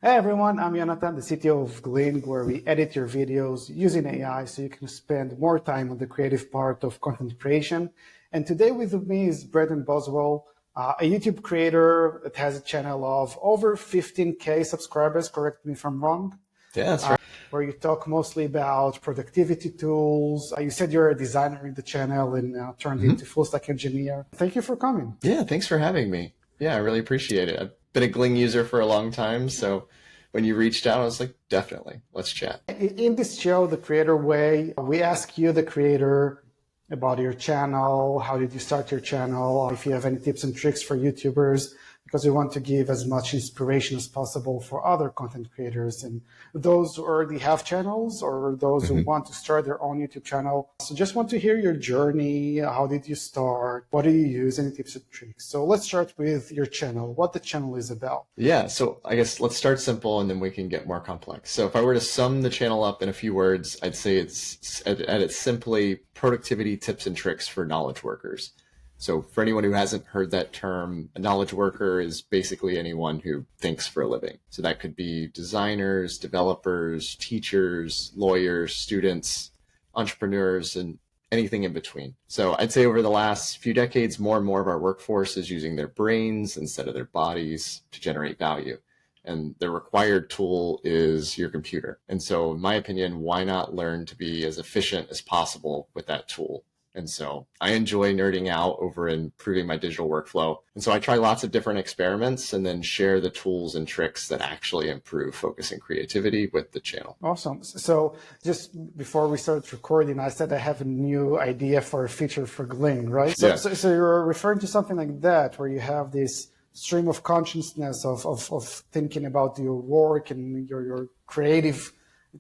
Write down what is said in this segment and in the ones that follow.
Hey everyone, I'm Jonathan, the CTO of Gling, where we edit your videos using AI so you can spend more time on the creative part of content creation. And today with me is Boswell, a YouTube creator that has a channel of over 15K subscribers, correct me if I'm wrong, Yeah, that's right. where you talk mostly about productivity tools. You said you're a designer in the channel and turned hmm into full stack engineer. Thank you for coming. Yeah, thanks for having me. Yeah, I really appreciate it. I've been a Gling user for a long time, so when you reached out, I was like, definitely, let's chat. In this show, The Creator Way, we ask you, the creator, about your channel. How did you start your channel? If you have any tips and tricks for YouTubers, because we want to give as much inspiration as possible for other content creators and those who already have channels or those who hmm want to start their own YouTube channel. So just want to hear your journey. How did you start? What do you use? Any tips and tricks? So let's start with your channel, what the channel is about. Yeah, so I guess let's start simple and then we can get more complex. So if I were to sum the channel up in a few words, I'd say it's at its simply productivity tips and tricks for knowledge workers. So for anyone who hasn't heard that term, a knowledge worker is basically anyone who thinks for a living. So that could be designers, developers, teachers, lawyers, students, entrepreneurs, and anything in between. So I'd say over the last few decades, more and more of our workforce is using their brains instead of their bodies to generate value. And the required tool is your computer. And so, in my opinion, why not learn to be as efficient as possible with that tool? And so I enjoy nerding out over improving my digital workflow. And so I try lots of different experiments and then share the tools and tricks that actually improve focus and creativity with the channel. Awesome. So just before we start recording, I said I have a new idea for a feature for Gling, right? So, Yeah. so you're referring to something like that, where you have this stream of consciousness of thinking about your work and your creative,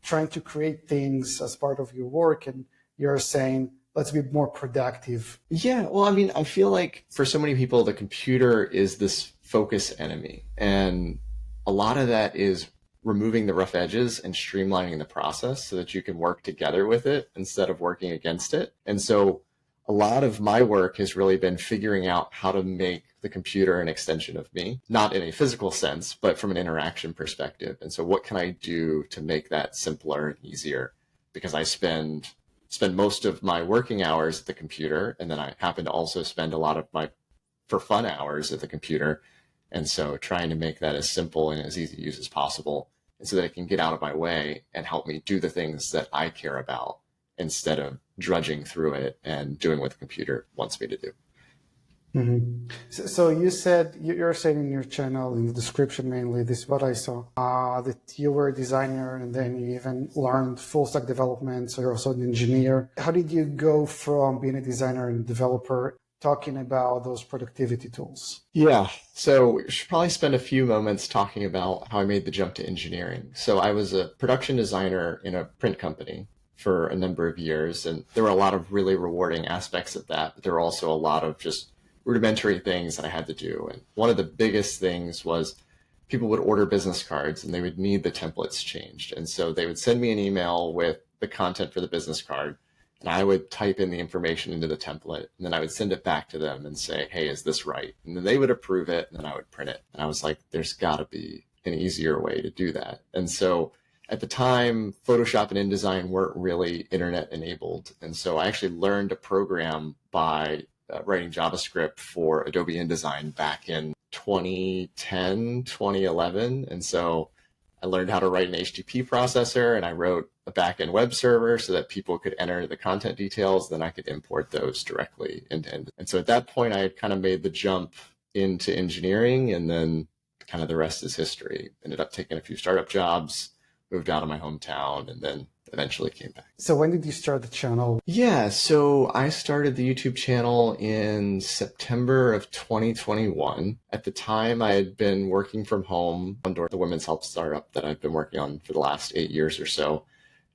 trying to create things as part of your work. And you're saying, let's be more productive. Yeah, well, I mean, I feel like for so many people, the computer is this focus enemy. And a lot of that is removing the rough edges and streamlining the process so that you can work together with it instead of working against it. And so a lot of my work has really been figuring out how to make the computer an extension of me, not in a physical sense, but from an interaction perspective. And so what can I do to make that simpler and easier? Because I spend most of my working hours at the computer, and then I happen to also spend a lot of my for fun hours at the computer. And so trying to make that as simple and as easy to use as possible, and so that it can get out of my way and help me do the things that I care about instead of drudging through it and doing what the computer wants me to do. Mm-hmm. So you said, you're saying in your channel, in the description mainly, this is what I saw, that you were a designer and then you even learned full stack development, so you're also an engineer. How did you go from being a designer and developer talking about those productivity tools? Yeah, so we should probably spend a few moments talking about how I made the jump to engineering. So I was a production designer in a print company for a number of years, and there were a lot of really rewarding aspects of that, but there were also a lot of just rudimentary things that I had to do. And one of the biggest things was people would order business cards and they would need the templates changed. And so they would send me an email with the content for the business card, and I would type in the information into the template, and then I would send it back to them and say, hey, is this right? And then they would approve it, and then I would print it. And I was like, there's got to be an easier way to do that. And so at the time, Photoshop and InDesign weren't really internet enabled. And so I actually learned to program by writing JavaScript for Adobe InDesign back in 2010, 2011. And so I learned how to write an HTTP processor, and I wrote a backend web server so that people could enter the content details. Then I could import those directly into InDesign. And so at that point, I had kind of made the jump into engineering, and then kind of the rest is history. Ended up taking a few startup jobs, moved out of my hometown, and then eventually came back. So when did you start the channel? Yeah, so I started the YouTube channel in September of 2021. At the time, I had been working from home on the women's health startup that I've been working on for the last 8 years or so,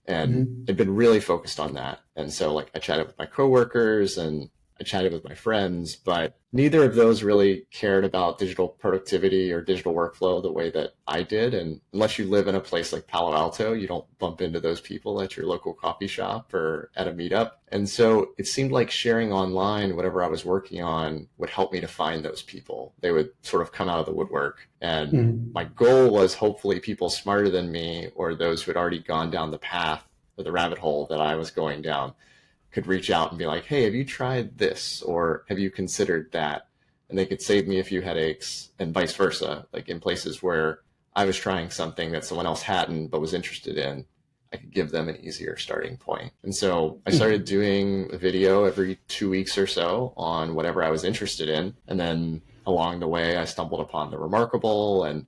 and had been really focused on that. And so like I chatted with my coworkers, and I chatted with my friends, but neither of those really cared about digital productivity or digital workflow the way that I did. And unless you live in a place like Palo Alto, you don't bump into those people at your local coffee shop or at a meetup. And so it seemed like sharing online whatever I was working on would help me to find those people. They would sort of come out of the woodwork. And my goal was hopefully people smarter than me or those who had already gone down the path or the rabbit hole that I was going down could reach out and be like, hey, have you tried this? Or have you considered that? And they could save me a few headaches and vice versa. Like in places where I was trying something that someone else hadn't but was interested in, I could give them an easier starting point. And so I started doing a video every 2 weeks or so on whatever I was interested in. And then along the way, I stumbled upon the Remarkable. And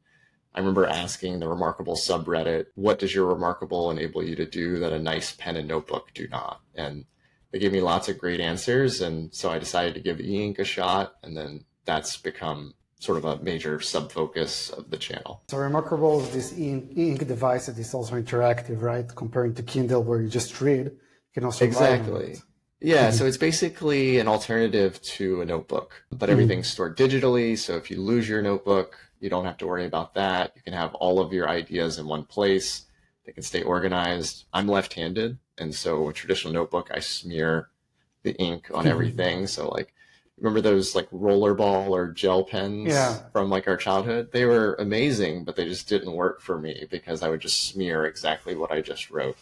I remember asking the Remarkable subreddit, what does your Remarkable enable you to do that a nice pen and notebook do not? And they gave me lots of great answers. And so I decided to give e-ink a shot. And then that's become sort of a major sub-focus of the channel. So Remarkable is this e-ink device that is also interactive, right? Comparing to Kindle where you just read, you can also write on it. Yeah, so it's basically an alternative to a notebook, but everything's stored digitally. So if you lose your notebook, you don't have to worry about that. You can have all of your ideas in one place. They can stay organized. I'm left-handed, and so a traditional notebook, I smear the ink on everything. So like, remember those like rollerball or gel pens from like our childhood? They were amazing, but they just didn't work for me because I would just smear exactly what I just wrote.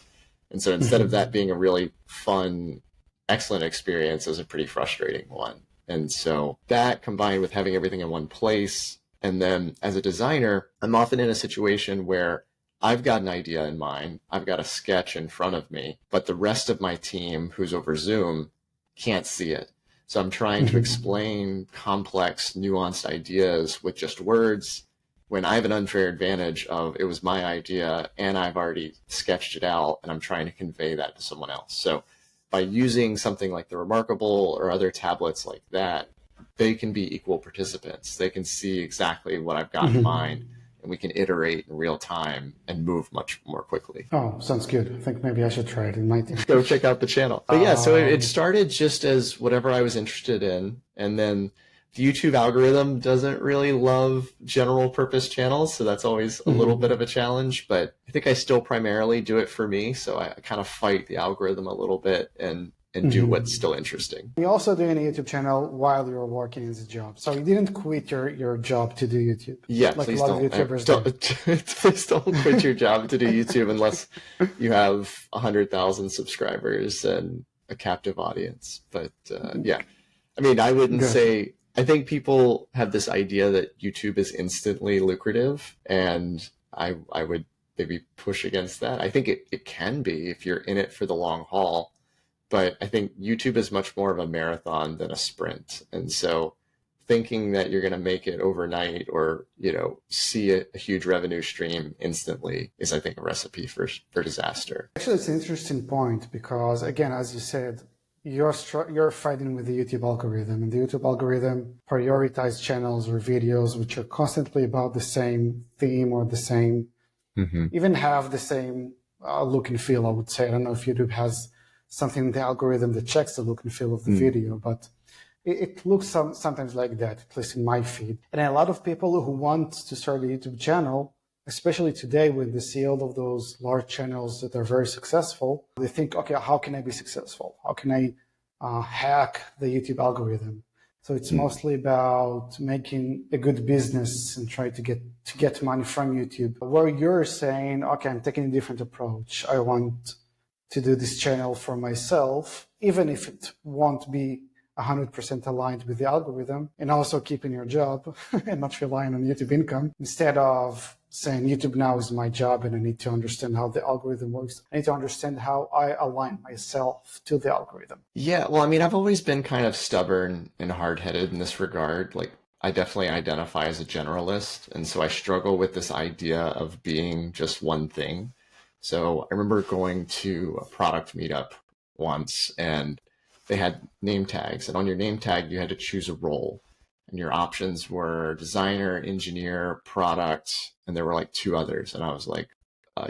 And so instead of that being a really fun, excellent experience, it was a pretty frustrating one. And so that combined with having everything in one place, and then as a designer, I'm often in a situation where I've got an idea in mind, I've got a sketch in front of me, but the rest of my team who's over Zoom can't see it. So I'm trying to explain complex, nuanced ideas with just words when I have an unfair advantage of it was my idea and I've already sketched it out and I'm trying to convey that to someone else. So by using something like the Remarkable or other tablets like that, they can be equal participants. They can see exactly what I've got in mind, and we can iterate in real time and move much more quickly. Oh, sounds good. I think maybe I should try it in my team. Go check out the channel. But yeah, so it started just as whatever I was interested in, and then the YouTube algorithm doesn't really love general purpose channels, so that's always a little bit of a challenge, but I think I still primarily do it for me, so I kind of fight the algorithm a little bit and do what's still interesting. You also doing a YouTube channel while you were working as a job, so you didn't quit your job to do YouTube. Yeah, like please a lot don't. of YouTubers Please don't quit your job to do YouTube unless you have 100,000 subscribers and a captive audience. But yeah, I mean, I wouldn't say. I think people have this idea that YouTube is instantly lucrative, and I would maybe push against that. I think it can be if you're in it for the long haul, but I think YouTube is much more of a marathon than a sprint. And so thinking that you're going to make it overnight or, see a huge revenue stream instantly is, I think, a recipe for disaster. Actually, it's an interesting point because, again, as you said, you're fighting with the YouTube algorithm, and the YouTube algorithm prioritizes channels or videos which are constantly about the same theme or the same, even have the same look and feel, I would say. I don't know if YouTube has something in the algorithm that checks the look and feel of the video, but it looks sometimes like that, at least in my feed. And a lot of people who want to start a YouTube channel, especially today when they see all of those large channels that are very successful, they think, okay, how can I be successful? How can I hack the YouTube algorithm? So it's mostly about making a good business and try to get money from YouTube. Where you're saying, okay, I'm taking a different approach. I want to do this channel for myself, even if it won't be 100% aligned with the algorithm, and also keeping your job and not relying on YouTube income, instead of saying YouTube now is my job and I need to understand how the algorithm works. I need to understand how I align myself to the algorithm. Yeah, well, I mean, I've always been kind of stubborn and hard-headed in this regard. Like, I definitely identify as a generalist, and so I struggle with this idea of being just one thing. So I remember going to a product meetup once, and they had name tags, and on your name tag, you had to choose a role. And your options were designer, engineer, product, and there were like 2 others. And I was like,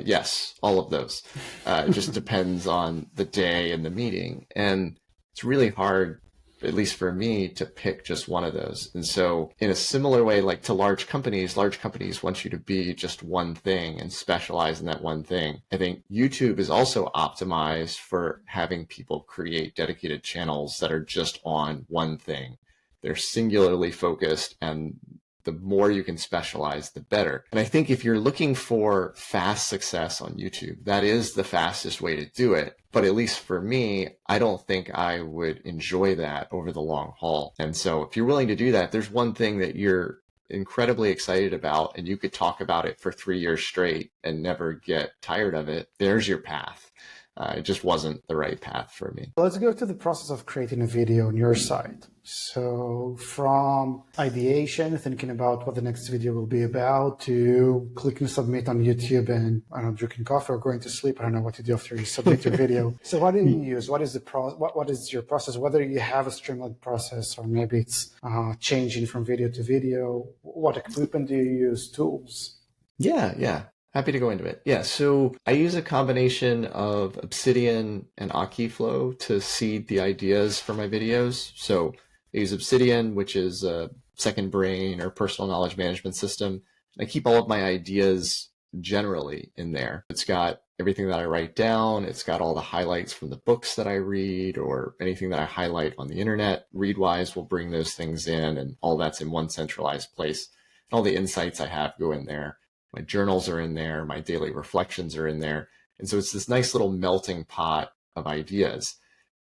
yes, all of those. It just depends on the day and the meeting. And it's really hard at least for me, to pick just one of those. And so in a similar way, like to large companies want you to be just one thing and specialize in that one thing. I think YouTube is also optimized for having people create dedicated channels that are just on one thing. They're singularly focused, and the more you can specialize, the better. And I think if you're looking for fast success on YouTube, that is the fastest way to do it. But at least for me, I don't think I would enjoy that over the long haul. And so if you're willing to do that, there's one thing that you're incredibly excited about and you could talk about it for 3 years straight and never get tired of it. There's your path. It just wasn't the right path for me. Let's go to the process of creating a video on your side. So from ideation, thinking about what the next video will be about, to clicking submit on YouTube and, I don't know, drinking coffee or going to sleep. I don't know what to do after you submit your video. So what do you use? What is the what is your process? Whether you have a streamlined process or maybe it's changing from video to video. What equipment do you use? Tools? Yeah. Happy to go into it. Yeah, so I use a combination of Obsidian and Akiflow to seed the ideas for my videos. So I use Obsidian, which is a second brain or personal knowledge management system. I keep all of my ideas generally in there. It's got everything that I write down. It's got all the highlights from the books that I read or anything that I highlight on the internet. Readwise will bring those things in, and all that's in one centralized place. And all the insights I have go in there. My journals are in there, my daily reflections are in there. And so it's this nice little melting pot of ideas.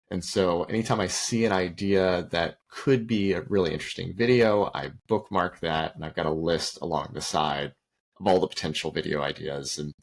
And so anytime I see an idea that could be a really interesting video, I bookmark that, and I've got a list along the side of all the potential video ideas. And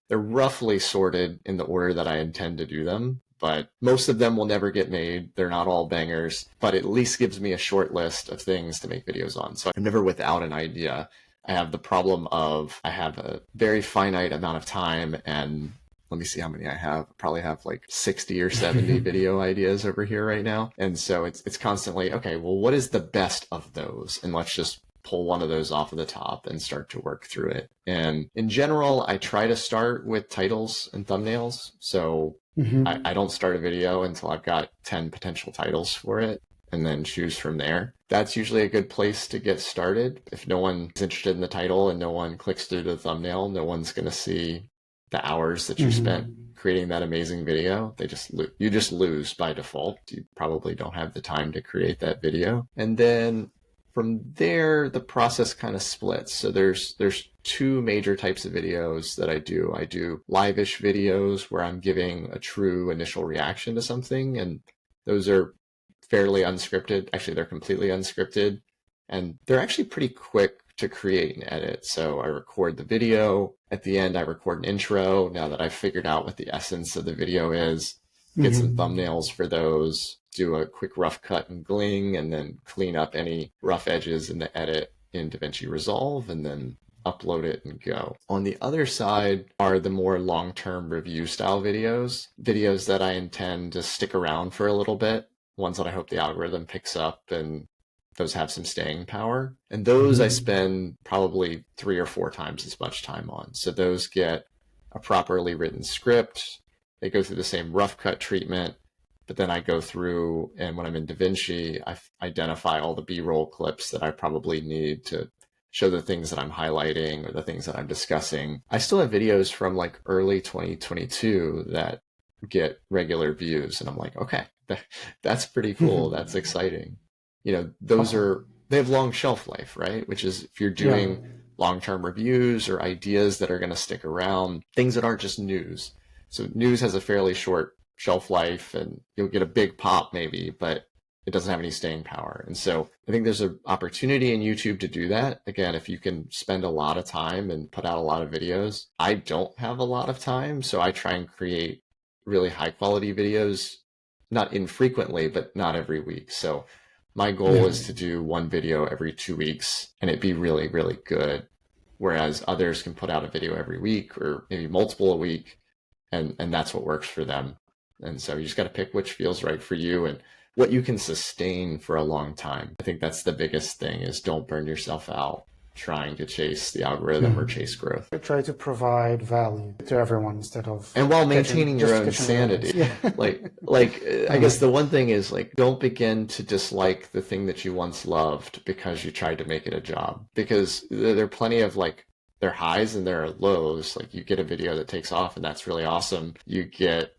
they're roughly sorted in the order that I intend to do them, but most of them will never get made. They're not all bangers, but it at least gives me a short list of things to make videos on. So I'm never without an idea. I have the problem of I have a very finite amount of time, and let me see how many I have. I probably have like 60 or 70 video ideas over here right now. And so it's constantly, okay, well, what is the best of those? And let's just pull one of those off of the top and start to work through it. And in general, I try to start with titles and thumbnails. So I don't start a video until I've got 10 potential titles for it, and then choose from there. That's usually a good place to get started. If no one is interested in the title and no one clicks through to the thumbnail, no one's going to see the hours that you spent creating that amazing video. You just lose by default. You probably don't have the time to create that video. And then from there, the process kind of splits. So there's two major types of videos that I do. I do live-ish videos where I'm giving a true initial reaction to something, and those are fairly unscripted. Actually, they're completely unscripted, and they're actually pretty quick to create and edit. So I record the video. At the end, I record an intro now that I've figured out what the essence of the video is, get some thumbnails for those, do a quick rough cut in Gling, and then clean up any rough edges in the edit in DaVinci Resolve, and then upload it and go. On the other side are the more long-term review style videos that I intend to stick around for a little bit, ones that I hope the algorithm picks up, and those have some staying power. And those I spend probably 3 or 4 times as much time on. So those get a properly written script. They go through the same rough cut treatment, but then I go through, and when I'm in DaVinci, I identify all the B-roll clips that I probably need to show the things that I'm highlighting or the things that I'm discussing. I still have videos from like early 2022 that get regular views, and I'm like, okay, that's pretty cool. That's exciting. You know, they have long shelf life, right? Which is if you're doing long-term reviews or ideas that are going to stick around, things that aren't just news. So news has a fairly short shelf life, and you'll get a big pop maybe, but it doesn't have any staying power. And so I think there's an opportunity in YouTube to do that. Again, if you can spend a lot of time and put out a lot of videos. I don't have a lot of time, so I try and create really high quality videos, not infrequently, but not every week. So my goal is to do one video every 2 weeks and it be really, really good. Whereas others can put out a video every week or maybe multiple a week, and that's what works for them. And so you just got to pick which feels right for you and what you can sustain for a long time. I think that's the biggest thing, is don't burn yourself out trying to chase the algorithm or chase growth. Try to provide value to everyone instead of and while maintaining your own catching sanity. Yeah. I guess the one thing is like, don't begin to dislike the thing that you once loved because you tried to make it a job, because there are plenty of like, there are highs and there are lows. Like you get a video that takes off and that's really awesome. You get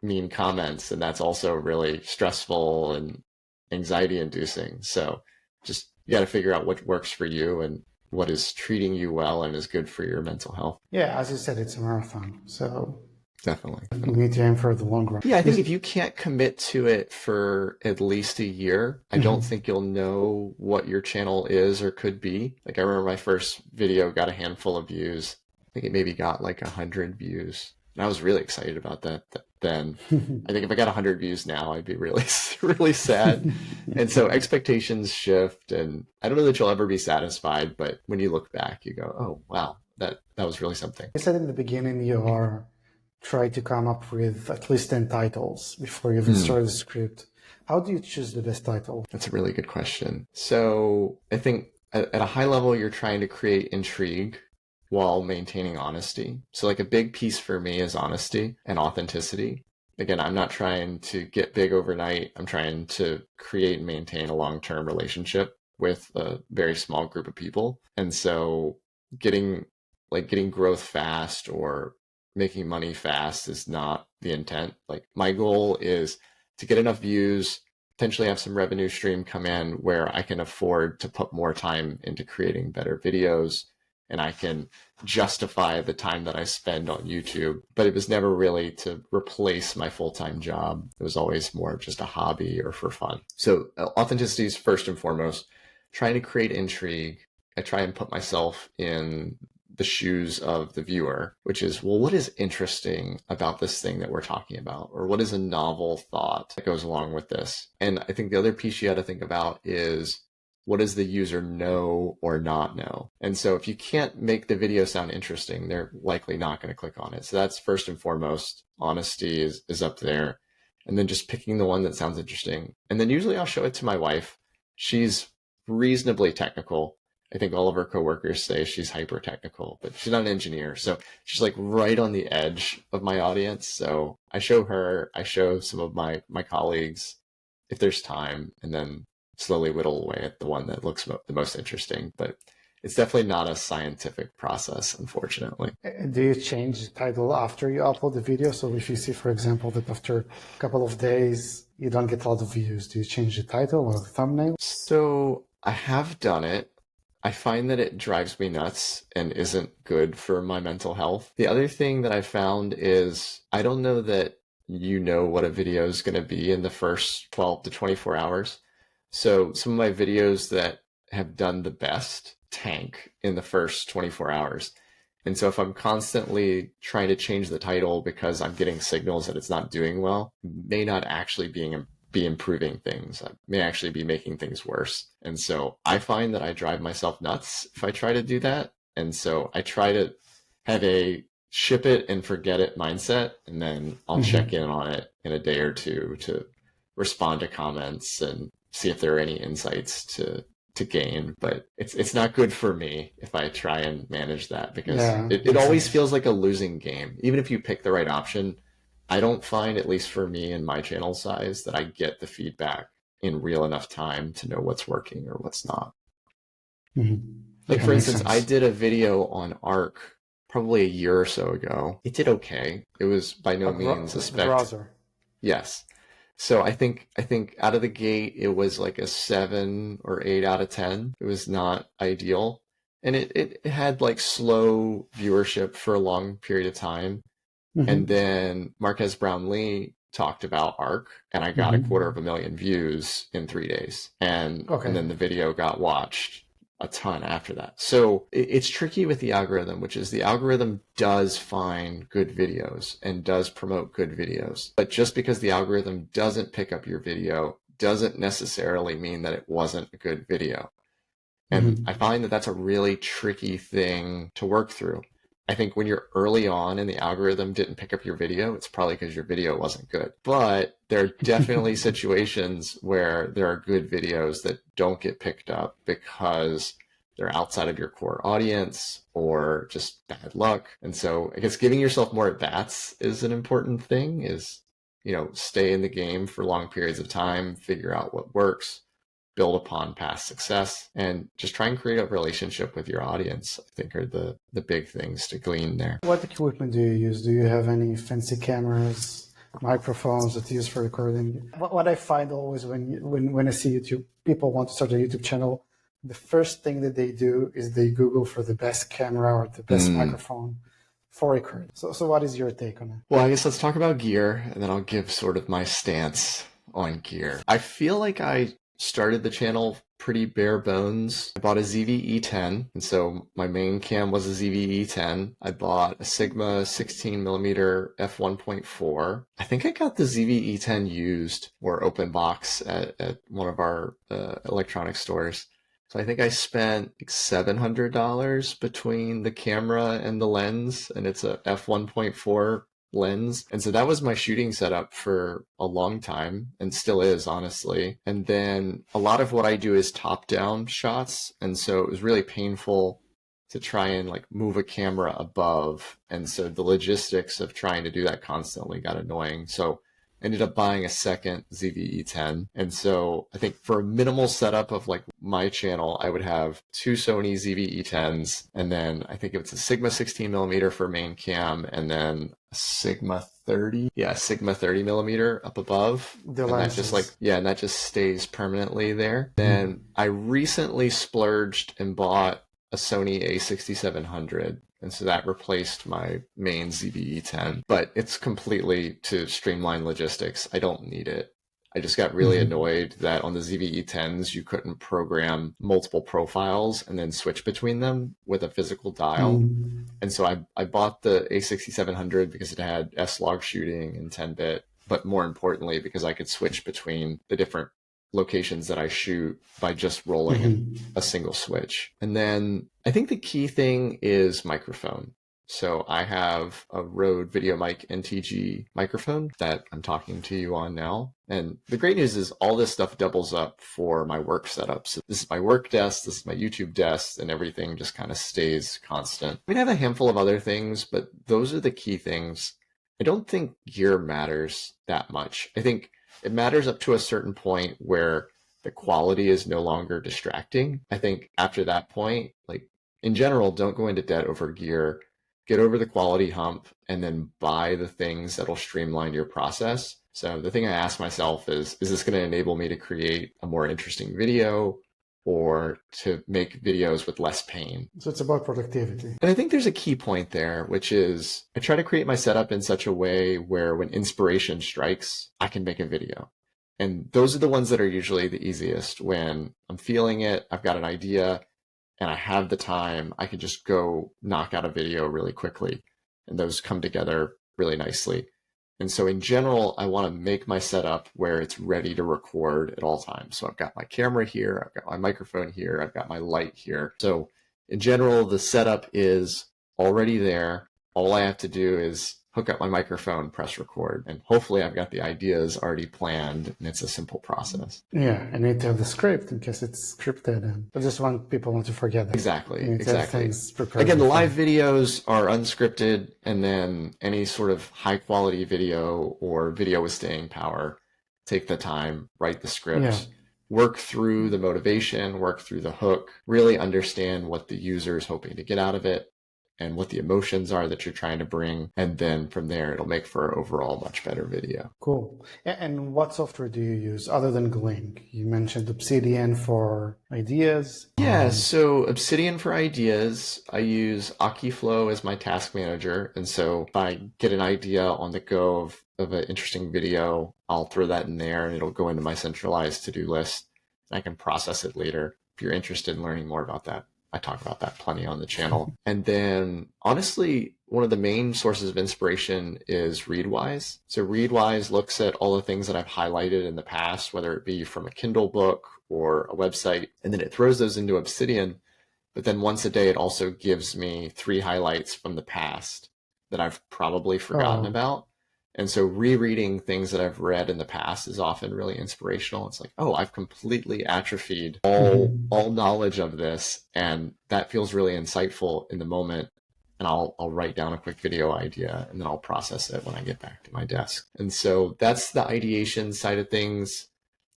mean comments and that's also really stressful and anxiety inducing. So just, you got to figure out what works for you and what is treating you well and is good for your mental health. Yeah, as you said, it's a marathon. So Definitely. you need to aim for the long run. Yeah, I think if you can't commit to it for at least a year, I don't think you'll know what your channel is or could be. Like I remember my first video got a handful of views. I think it maybe got like 100 views. And I was really excited about that then. I think if I got 100 views now, I'd be really, really sad. And so expectations shift, and I don't know that you'll ever be satisfied, but when you look back, you go, oh, wow, that was really something. You said in the beginning you are trying to come up with at least 10 titles before you even start the script. How do you choose the best title? That's a really good question. So I think at a high level, you're trying to create intrigue while maintaining honesty. So like a big piece for me is honesty and authenticity. Again, I'm not trying to get big overnight. I'm trying to create and maintain a long-term relationship with a very small group of people. And so getting growth fast or making money fast is not the intent. Like my goal is to get enough views, potentially have some revenue stream come in where I can afford to put more time into creating better videos, and I can justify the time that I spend on YouTube. But it was never really to replace my full-time job. It was always more just a hobby or for fun. So authenticity is first and foremost. Trying to create intrigue. I try and put myself in the shoes of the viewer, which is, well, what is interesting about this thing that we're talking about? Or what is a novel thought that goes along with this? And I think the other piece you got to think about is, what does the user know or not know? And so if you can't make the video sound interesting, they're likely not going to click on it. So that's first and foremost. Honesty is up there. And then just picking the one that sounds interesting. And then usually I'll show it to my wife. She's reasonably technical. I think all of her coworkers say she's hyper technical, but she's not an engineer. So she's like right on the edge of my audience. So I show her, I show some of my colleagues if there's time, and then slowly whittle away at the one that looks the most interesting. But it's definitely not a scientific process, unfortunately. Do you change the title after you upload the video? So if you see, for example, that after a couple of days, you don't get a lot of views, do you change the title or the thumbnail? So I have done it. I find that it drives me nuts and isn't good for my mental health. The other thing that I found is, I don't know that you know what a video is going to be in the first 12 to 24 hours. So some of my videos that have done the best tank in the first 24 hours. And so if I'm constantly trying to change the title because I'm getting signals that it's not doing well, may not actually be improving things. I may actually be making things worse. And so I find that I drive myself nuts if I try to do that. And so I try to have a ship it and forget it mindset, and then I'll check in on it in a day or two to respond to comments and see if there are any insights to gain. But it's not good for me if I try and manage that, because it always feels like a losing game. Even if you pick the right option, I don't find, at least for me and my channel size, that I get the feedback in real enough time to know what's working or what's not. Like, for instance, I did a video on ARC probably a year or so ago. It did okay. It was by no means a spec. Browser. Yes. So I think out of the gate, it was like a 7 or 8 out of 10. It was not ideal. And it had like slow viewership for a long period of time. And then Marquez Brownlee talked about ARC, and I got 250,000 views in 3 days. And then the video got watched a ton after that. So it's tricky with the algorithm, which is the algorithm does find good videos and does promote good videos. But just because the algorithm doesn't pick up your video doesn't necessarily mean that it wasn't a good video. And I find that that's a really tricky thing to work through. I think when you're early on and the algorithm didn't pick up your video, it's probably because your video wasn't good. But there are definitely situations where there are good videos that don't get picked up because they're outside of your core audience or just bad luck. And so I guess giving yourself more at bats is an important thing, is, stay in the game for long periods of time, figure out what works, build upon past success, and just try and create a relationship with your audience, I think, are the big things to glean there. What equipment do you use? Do you have any fancy cameras, microphones that you use for recording? What I find always when I see YouTube, people want to start a YouTube channel, the first thing that they do is they Google for the best camera or the best microphone for recording. So what is your take on it? Well, I guess let's talk about gear, and then I'll give sort of my stance on gear. I feel like I started the channel pretty bare bones. I bought a ZV-E10, and so my main cam was a ZV-E10. I bought a Sigma 16mm f1.4. I think I got the ZV-E10 used or open box at one of our electronic stores. So I think I spent like $700 between the camera and the lens, and it's a f1.4 lens. And so that was my shooting setup for a long time, and still is, honestly. And then a lot of what I do is top-down shots, and so it was really painful to try and like move a camera above. And so the logistics of trying to do that constantly got annoying. So I ended up buying a second ZV-E10. And so I think for a minimal setup of like my channel, I would have two Sony ZV-E10s, and then I think it's a Sigma 16mm for main cam, and then a Sigma 30mm up above. The and that just and that just stays permanently there. Then I recently splurged and bought a Sony a6700. And so that replaced my main ZV-E10, but it's completely to streamline logistics. I don't need it. I just got really annoyed that on the ZV-E10s, you couldn't program multiple profiles and then switch between them with a physical dial. And so I bought the a6700 because it had S-Log shooting and 10-bit, but more importantly, because I could switch between the different locations that I shoot by just rolling a single switch. And then I think the key thing is microphone. So I have a Rode VideoMic NTG microphone that I'm talking to you on now. And the great news is all this stuff doubles up for my work setup. So this is my work desk, this is my YouTube desk, and everything just kind of stays constant. I mean, I have a handful of other things, but those are the key things. I don't think gear matters that much. I think it matters up to a certain point where the quality is no longer distracting. I think after that point, like in general, don't go into debt over gear, get over the quality hump, and then buy the things that'll streamline your process. So the thing I ask myself is this going to enable me to create a more interesting video or to make videos with less pain? So it's about productivity. And I think there's a key point there, which is I try to create my setup in such a way where when inspiration strikes, I can make a video. And those are the ones that are usually the easiest. When I'm feeling it, I've got an idea, and I have the time, I can just go knock out a video really quickly. And those come together really nicely. And so in general, I want to make my setup where it's ready to record at all times. So I've got my camera here, I've got my microphone here, I've got my light here. So in general, the setup is already there. All I have to do is hook up my microphone, press record, and hopefully I've got the ideas already planned, and it's a simple process. Yeah, I need to have the script in case it's scripted, and I just want people not to forget that. Exactly. Again, Again, the live videos are unscripted, and then any sort of high quality video or video with staying power, take the time, write the script, work through the motivation, work through the hook, really understand what the user is hoping to get out of it, and what the emotions are that you're trying to bring. And then from there, it'll make for an overall much better video. Cool. And what software do you use other than Gling? You mentioned Obsidian for ideas. Yeah, so Obsidian for ideas. I use Akiflow as my task manager. And so if I get an idea on the go of an interesting video, I'll throw that in there and it'll go into my centralized to-do list. I can process it later. If you're interested in learning more about that, I talk about that plenty on the channel. And then honestly, one of the main sources of inspiration is Readwise. So Readwise looks at all the things that I've highlighted in the past, whether it be from a Kindle book or a website, and then it throws those into Obsidian. But then once a day, it also gives me 3 highlights from the past that I've probably forgotten about. And so rereading things that I've read in the past is often really inspirational. It's like, oh, I've completely atrophied all knowledge of this, and that feels really insightful in the moment. And I'll write down a quick video idea, and then I'll process it when I get back to my desk. And so that's the ideation side of things.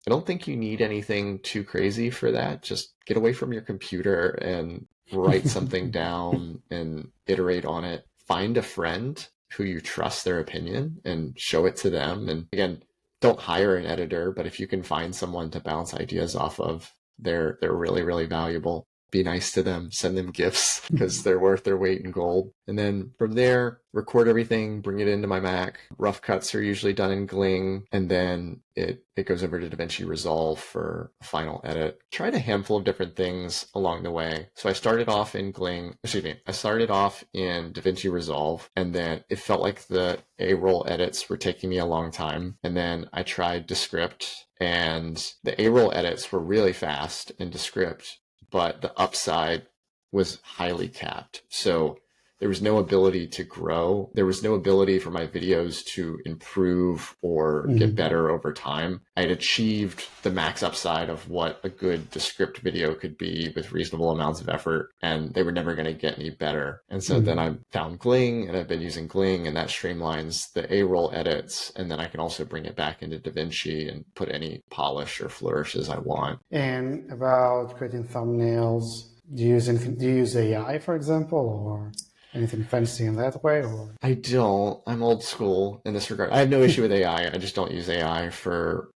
I don't think you need anything too crazy for that. Just get away from your computer and write something down and iterate on it. Find a friend who you trust their opinion and show it to them. And again, don't hire an editor, but if you can find someone to bounce ideas off of, they're really, really valuable. Be nice to them, send them gifts because they're worth their weight in gold. And then from there, record everything, bring it into my Mac. Rough cuts are usually done in Gling, and then it goes over to DaVinci Resolve for a final edit. Tried a handful of different things along the way. So I started off in I started off in DaVinci Resolve, and then it felt like the A-roll edits were taking me a long time. And then I tried Descript, and the A-roll edits were really fast in Descript, but the upside was highly capped. So there was no ability to grow. There was no ability for my videos to improve or get better over time. I had achieved the max upside of what a good Descript video could be with reasonable amounts of effort, and they were never going to get any better. And so then I found Gling, and I've been using Gling, and that streamlines the A-roll edits. And then I can also bring it back into DaVinci and put any polish or flourishes I want. And about creating thumbnails, do you use AI, for example, or anything fancy in that way? Or I don't. I'm old school in this regard. I have no issue with AI. I just don't use AI for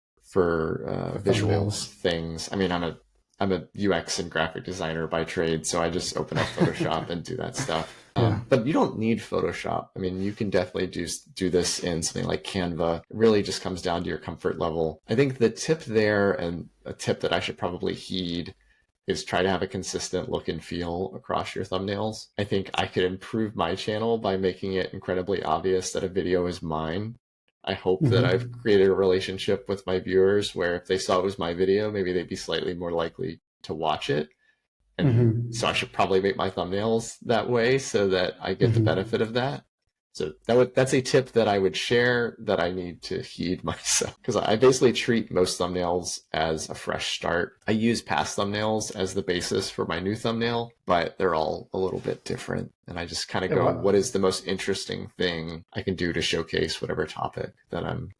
visual things. I mean, I'm a UX and graphic designer by trade, so I just open up Photoshop and do that stuff. But you don't need Photoshop. I mean, you can definitely do this in something like Canva. It really just comes down to your comfort level. I think the tip there, and a tip that I should probably heed, is try to have a consistent look and feel across your thumbnails. I think I could improve my channel by making it incredibly obvious that a video is mine. I hope that I've created a relationship with my viewers where if they saw it was my video, maybe they'd be slightly more likely to watch it. And so I should probably make my thumbnails that way so that I get the benefit of that. So that's a tip that I would share that I need to heed myself, because I basically treat most thumbnails as a fresh start. I use past thumbnails as the basis for my new thumbnail, but they're all a little bit different. And I just kind of go, what is the most interesting thing I can do to showcase whatever topic that I'm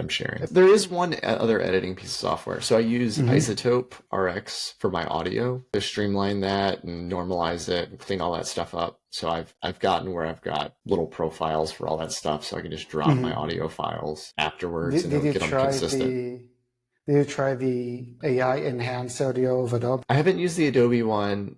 sharing? There is one other editing piece of software. So I use Isotope RX for my audio to streamline that and normalize it and clean all that stuff up. So I've gotten where I've got little profiles for all that stuff, so I can just drop my audio files afterwards and get them consistent. Did you try the AI enhanced audio of Adobe? I haven't used the Adobe one,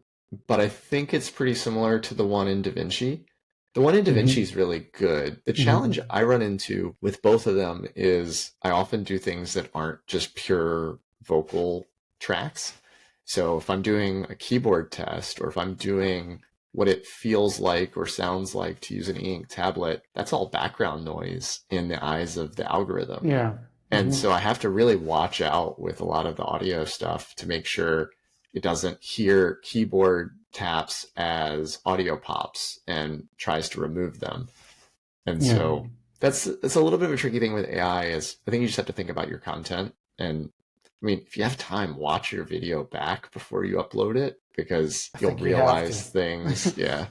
but I think it's pretty similar to the one in DaVinci. The one in DaVinci is really good. The challenge I run into with both of them is I often do things that aren't just pure vocal tracks. So if I'm doing a keyboard test, or if I'm doing what it feels like or sounds like to use an e-ink tablet, that's all background noise in the eyes of the algorithm. Yeah. And so I have to really watch out with a lot of the audio stuff to make sure it doesn't hear keyboard taps as audio pops and tries to remove them. And so that's a little bit of a tricky thing with AI, is I think you just have to think about your content. And I mean, if you have time, watch your video back before you upload it, because you'll realize things. Yeah.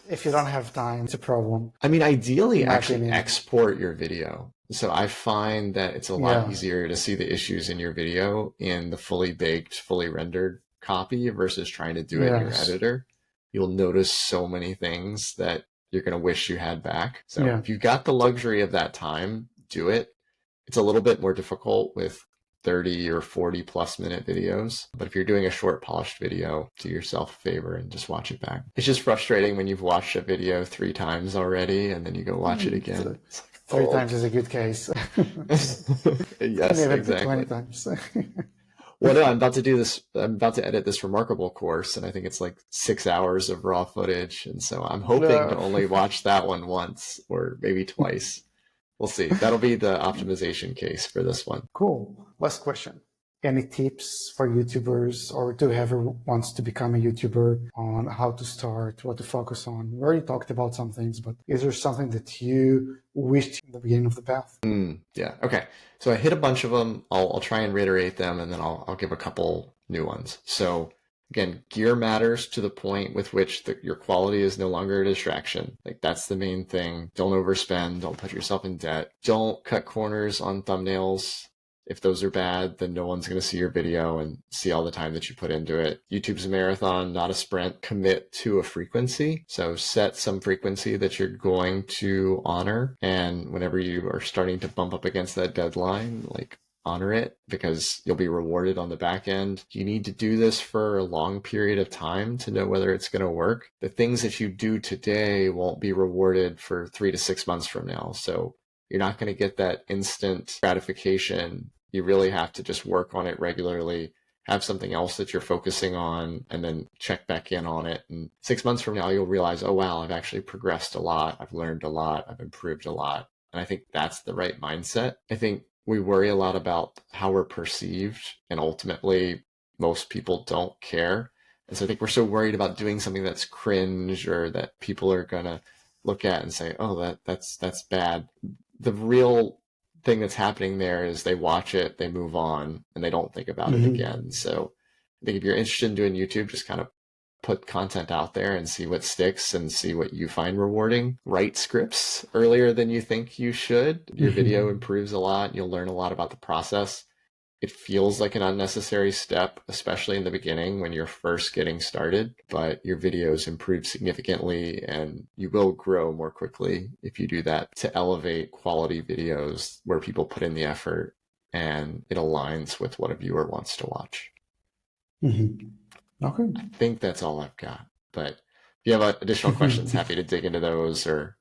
If you don't have time, it's a problem. I mean, ideally, actually export your video. So I find that it's a lot easier to see the issues in your video in the fully baked, fully rendered copy versus trying to do it in your editor. You'll notice so many things that you're going to wish you had back. So if you've got the luxury of that time, do it. It's a little bit more difficult with 30 or 40 plus minute videos. But if you're doing a short polished video, do yourself a favor and just watch it back. It's just frustrating when you've watched a video 3 times already and then you go watch it again. It's like, 3 times is a good case. Yes, exactly. 20 times. Well, no, I'm about to edit this Remarkable course, and I think it's like 6 hours of raw footage. And so I'm hoping to only watch that one once or maybe twice. We'll see. That'll be the optimization case for this one. Cool. Last question. any tips for YouTubers or to whoever wants to become a YouTuber on how to start, what to focus on? We already talked about some things, but is there something that you wished in the beginning of the path? Yeah. Okay. So I hit a bunch of them. I'll try and reiterate them, and then I'll give a couple new ones. So again, gear matters to the point with which your quality is no longer a distraction. Like that's the main thing. Don't overspend. Don't put yourself in debt. Don't cut corners on thumbnails. If those are bad, then no one's going to see your video and see all the time that you put into it. YouTube's a marathon, not a sprint. Commit to a frequency. So set some frequency that you're going to honor. And whenever you are starting to bump up against that deadline, like honor it, because you'll be rewarded on the back end. You need to do this for a long period of time to know whether it's going to work. The things that you do today won't be rewarded for 3 to 6 months from now. So you're not going to get that instant gratification. You really have to just work on it regularly, have something else that you're focusing on, and then check back in on it. And 6 months from now, you'll realize, oh, wow, I've actually progressed a lot. I've learned a lot. I've improved a lot. And I think that's the right mindset. I think we worry a lot about how we're perceived, and ultimately most people don't care. And so I think we're so worried about doing something that's cringe or that people are going to look at and say, oh, that's bad. The real thing that's happening there is they watch it, they move on, and they don't think about it again. So I think if you're interested in doing YouTube, just kind of put content out there and see what sticks and see what you find rewarding. Write scripts earlier than you think you should. Your video improves a lot. You'll learn a lot about the process. It feels like an unnecessary step, especially in the beginning when you're first getting started, but your videos improve significantly and you will grow more quickly if you do that to elevate quality videos where people put in the effort and it aligns with what a viewer wants to watch. Okay. I think that's all I've got. But if you have additional questions, happy to dig into those or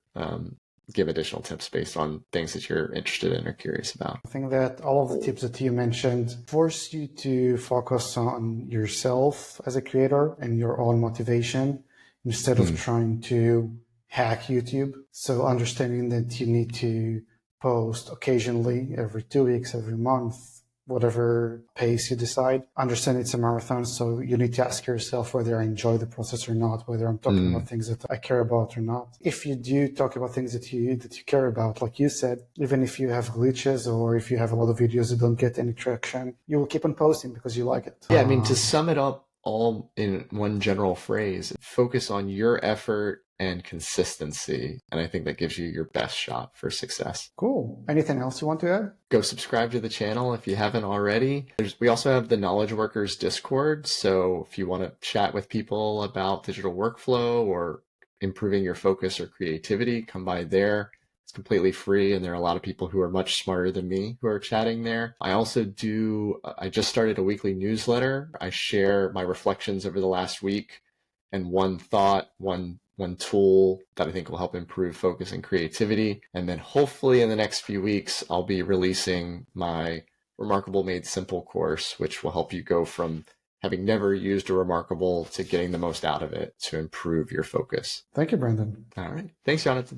give additional tips based on things that you're interested in or curious about. I think that all of the tips that you mentioned force you to focus on yourself as a creator and your own motivation instead of trying to hack YouTube. So understanding that you need to post occasionally, every 2 weeks, every month, whatever pace you decide. Understand it's a marathon, so you need to ask yourself whether I enjoy the process or not, whether I'm talking about things that I care about or not. If you do talk about things that you care about, like you said, even if you have glitches or if you have a lot of videos that don't get any traction, you will keep on posting because you like it. Yeah, I mean, to sum it up all in one general phrase, focus on your effort and consistency. And I think that gives you your best shot for success. Cool. Anything else you want to add? Go subscribe to the channel if you haven't already. We also have the Knowledge Workers Discord. So if you want to chat with people about digital workflow or improving your focus or creativity, come by there. It's completely free, and there are a lot of people who are much smarter than me who are chatting there. I just started a weekly newsletter. I share my reflections over the last week and one thought, one tool that I think will help improve focus and creativity. And then hopefully in the next few weeks, I'll be releasing my Remarkable Made Simple course, which will help you go from having never used a Remarkable to getting the most out of it to improve your focus. Thank you, Brandon. All right. Thanks, Jonathan.